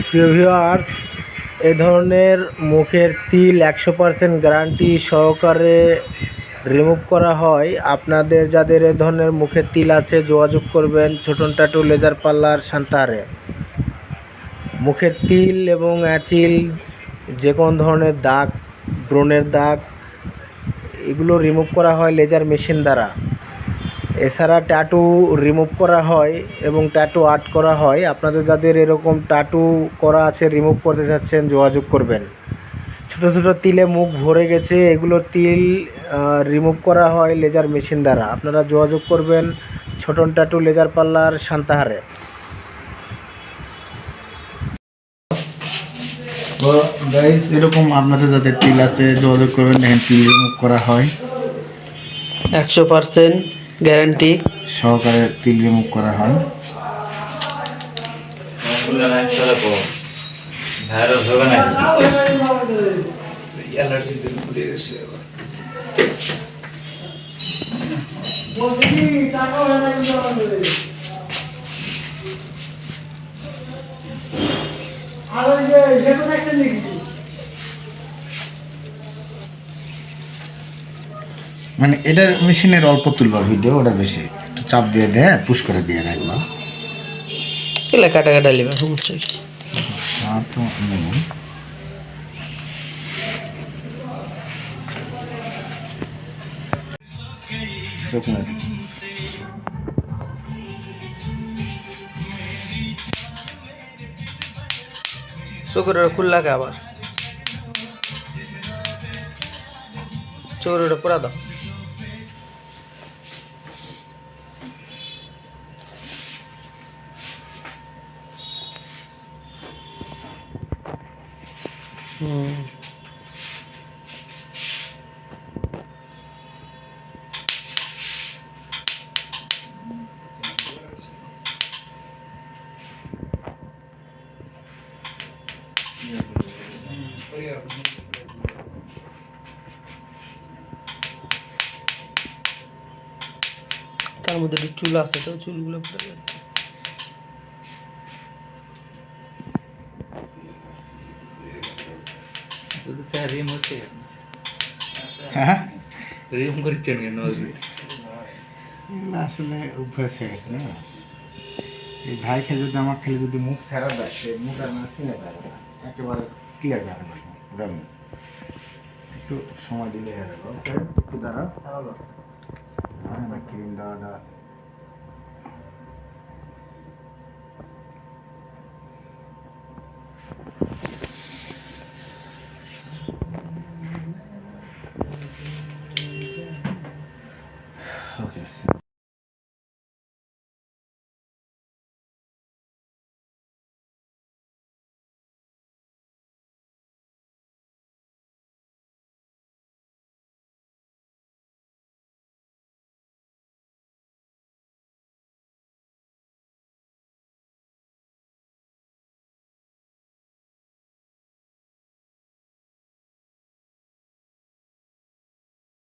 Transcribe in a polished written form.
প্রিয় ভিউয়ার্স, এ ধরনের মুখের তিল 100% গ্যারান্টি সহকারে রিমুভ করা হয়। আপনাদের যাদের এ ধরনের মুখের তিল আছে যোগাযোগ করবেন ছোটন ট্যাটু লেজার পার্লার সান্তাহারে। মুখের তিল এবং অ্যাচিল, যে কোনো ধরনের দাগ, ব্রণের দাগ, এগুলো রিমুভ করা হয় লেজার মেশিন দ্বারা। এছাড়া ট্যাটু রিমুভ করা হয় এবং ট্যাটু আর্ট করা হয়। আপনাদের যাদের এরকম ট্যাটু করা আছে, রিমুভ করতে চাচ্ছেন, যোগাযোগ করবেন। ছোটো ছোটো তিলে মুখ ভরে গেছে, এগুলো তিল রিমুভ করা হয় লেজার মেশিন দ্বারা। আপনারা যোগাযোগ করবেন ছোটন ট্যাটু লেজার পার্লার সান্তাহারে। তো গাইস, এরকম আপনাদের যাদের তিল আছে যোগাযোগ করবেন। দেখেন তিল রিমুভ করা হয়, 100% গ্যারান্টি সহকারে তিল রিমুভ করা হয়। মানে এটার মেশিনের অল্প তুলবা ভিডিও, ওটা বেশি একটু চাপ দিয়ে দেয়, পুশ করে দিয়ে রাখবা। এগুলো কাটা কাটা নেবে, সমস্যা কি? তো নেব চোখ না চোখের খুললা কে আবার চোখের পুরা দাও। তার মধ্যে একটু চুল আছে, তো চুলগুলো পুরো হ্যাঁ রিম করছেন কেন? আসলে অভ্যাস হয়ে গেছে না। এই ভাই খেলে যদি আমার খেলে যদি মুখ ফেরা দেয়, সে মুখ আর না চিনে পারবে না, একেবারে ক্লিয়ার যাবে না পুরো। একটু সময় দিলে হয়ে যাবে। ওকে, একটু দাঁড়াও। ক্রিম দেওয়াটা